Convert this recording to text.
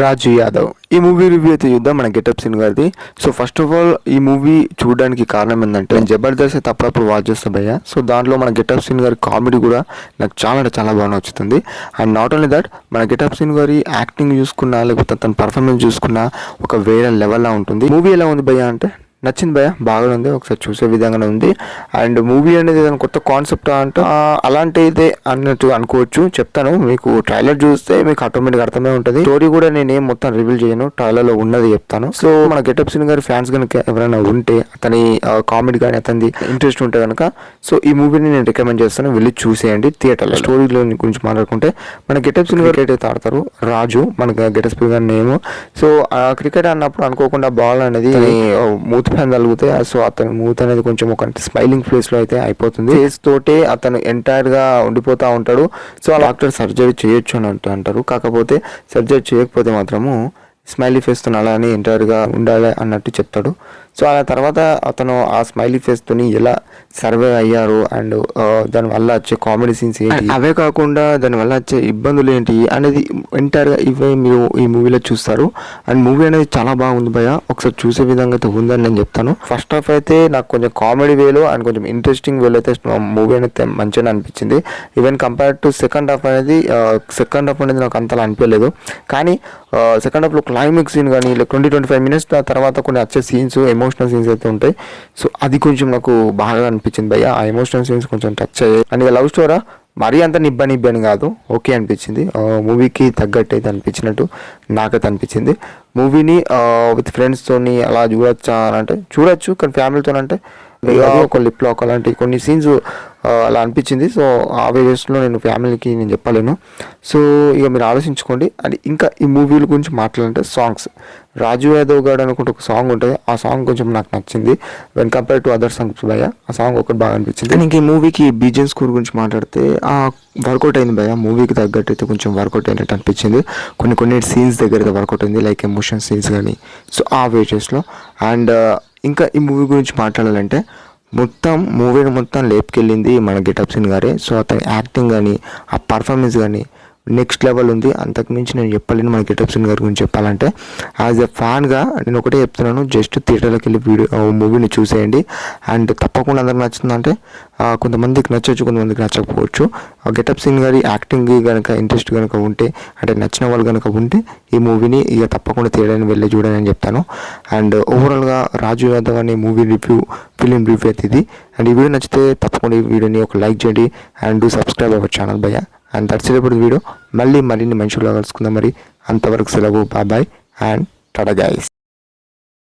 రాజు యాదవ్. ఈ movie review అయితే చూద్దాం మన గెటప్ సీన్ గారిది. సో ఫస్ట్ ఆఫ్ ఆల్ ఈ మూవీ చూడడానికి కారణం ఏంటంటే నేను జబర్దస్త్ అయితే అప్పుడప్పుడు వాచ్ చేస్తా భయ్య. సో దాంట్లో మన గెటప్ సీన్ గారి కామెడీ కూడా నాకు చాలా అంటే చాలా బాగా నచ్చుతుంది. అండ్ నాట్ ఓన్లీ దట్, మన గెటప్ సీన్ గారి యాక్టింగ్ చూసుకున్నా లేకపోతే తన పర్ఫార్మెన్స్ చూసుకున్నా ఒక వేరే లెవెల్లో ఉంటుంది. మూవీ ఎలా ఉంది భయ్య అంటే నచ్చింది భయ్య, బాగా ఉంది, ఒకసారి చూసే విధంగానే ఉంది. అండ్ మూవీ అనేది ఏదైనా కొత్త కాన్సెప్ట్ అంటే అలాంటిదే అన్నట్టు అనుకోవచ్చు. చెప్తాను, మీకు ట్రైలర్ చూస్తే మీకు ఆటోమేటిక్ అర్థమే ఉంటుంది. స్టోరీ కూడా నేనేం మొత్తం రివీల్ చేయను, ట్రైలర్లో ఉన్నది చెప్తాను. సో మన గెటప్ సీన్ గారి ఫ్యాన్స్ కనుక ఎవరైనా ఉంటే, అతని కామెడీ కానీ అతని ఇంట్రెస్ట్ ఉంటే కనుక సో ఈ మూవీని నేను రికమెండ్ చేస్తాను, వెళ్ళి చూసేయండి థియేటర్లో. స్టోరీలో గురించి మాట్లాడుకుంటే మన గెటప్ సీన్ గారు క్రికెట్ అయితే ఆడతారు, రాజు మన గెటప్ సీన్ గారి నేమ్. సో క్రికెట్ అన్నప్పుడు అనుకోకుండా బాల్ అనేది మూత ఫ్యాన్ తలుగుతాయి. సో అతను మూత అనేది కొంచెం ఒక స్మైలింగ్ ఫేస్ లో అయితే అయిపోతుంది. ఫేస్ తోటే అతను ఎంటైర్ గా ఉండిపోతా ఉంటాడు. సో ఆ డాక్టర్ సర్జరీ చేయొచ్చు అని అంటారు. కాకపోతే సర్జరీ చేయకపోతే మాత్రము స్మైలీ ఫేస్ తో అలానే ఎంటైర్ గా ఉండాలి అన్నట్టు చెప్తాడు. సో ఆ తర్వాత అతను ఆ స్మైలీ ఫేస్ తోని ఎలా సర్వే అయ్యారు అండ్ దానివల్ల వచ్చే కామెడీ సీన్స్ ఏంటి, అవే కాకుండా దానివల్ల వచ్చే ఇబ్బందులు ఏంటి అనేది ఎంటైర్గా ఇవే మీరు ఈ మూవీలో చూస్తారు. అండ్ మూవీ అనేది చాలా బాగుంది భయ్య, ఒకసారి చూసే విధంగా అయితే ఉందని నేను చెప్తాను. ఫస్ట్ హాఫ్ అయితే నాకు కొంచెం కామెడీ వేలో అండ్ కొంచెం ఇంట్రెస్టింగ్ వేలో అయితే మూవీ అనేది మంచిగా అనిపించింది. Even compare to second half అనేది నాకు అంతలా అనిపించలేదు. కానీ సెకండ్ హాఫ్లో క్లైమాక్స్ సీన్ కానీ 20-25 మినిట్స్ తర్వాత కొన్ని వచ్చే సీన్స్, ఎమోషనల్ సీన్స్ అయితే ఉంటాయి. సో అది కొంచెం నాకు బాగా అనిపించింది భయ్య. ఆ ఎమోషనల్ సీన్స్ కొంచెం టచ్ అయ్యాయి. అండ్ లవ్ స్టోరీ మరీ అంత నిబ్బని కాదు, ఓకే అనిపించింది. మూవీకి తగ్గట్టు అయితే అనిపించినట్టు నాకైతే అనిపించింది. మూవీని విత్ ఫ్రెండ్స్తోని అలా చూడొచ్చా అని అంటే చూడొచ్చు, కానీ ఫ్యామిలీతో అంటే ఒక లిప్ లాక్ అలాంటి కొన్ని సీన్స్ అలా అనిపించింది. సో ఆ వేస్లో నేను ఫ్యామిలీకి నేను చెప్పలేను. సో ఇక మీరు ఆలోచించుకోండి. అండ్ ఇంకా ఈ మూవీల గురించి మాట్లాడాలంటే సాంగ్స్, రాజు యాదవ్ గారు అనుకుంటే ఒక సాంగ్ ఉంటుంది, ఆ సాంగ్ కొంచెం నాకు నచ్చింది when compare to other songs భయ్య. ఆ సాంగ్ ఒకటి బాగా అనిపించింది. ఇంక ఈ మూవీకి బీజిఎం స్కోర్ గురించి మాట్లాడితే వర్కౌట్ అయింది భయ్య, మూవీకి తగ్గట్టు అయితే కొంచెం వర్కౌట్ అయినట్టు అనిపించింది. కొన్ని సీన్స్ దగ్గర అయితే వర్కౌట్ అయింది, లైక్ ఎమోషన్ సీన్స్ కానీ. సో ఆ వేజెస్లో అండ్ ఇంకా ఈ మూవీ గురించి మాట్లాడాలంటే మూవీని మొత్తం లేపుకెళ్ళింది మన గెటప్ సీన్ గారే. సో అతని యాక్టింగ్ కానీ ఆ పర్ఫార్మెన్స్ కానీ నెక్స్ట్ లెవెల్ ఉంది. అంతకుమించి నేను చెప్పలేను మన గెటప్ సీన్ గారి గురించి చెప్పాలంటే. యాజ్ ఎ ఫ్యాన్గా నేను ఒకటే చెప్తున్నాను, జస్ట్ థియేటర్లోకి వెళ్ళి మూవీని చూసేయండి. అండ్ తప్పకుండా అందరికి నచ్చుతుందంటే కొంతమందికి నచ్చవచ్చు, కొంతమందికి నచ్చకపోవచ్చు. గెటప్ సీన్ గారి యాక్టింగ్ కనుక ఇంట్రెస్ట్ కనుక ఉంటే, అంటే నచ్చిన వాళ్ళు కనుక ఉంటే ఈ మూవీని ఇక తప్పకుండా థియేటర్ని వెళ్ళి చూడని అని చెప్తాను. అండ్ ఓవరాల్గా రాజు యాదవ్ అనే మూవీ ఫిలిం రివ్యూ అయితే ఇది. అండ్ ఈ వీడియో నచ్చితే తప్పకుండా ఈ వీడియోని ఒక లైక్ చేయండి and do subscribe our channel భయ్య. And that's it for the video. మళ్ళీ మరిన్ని మనుషులుగా కలుసుకుందాం. మరి అంతవరకు సెలవు, బాయ్ అండ్ టాటా గైస్.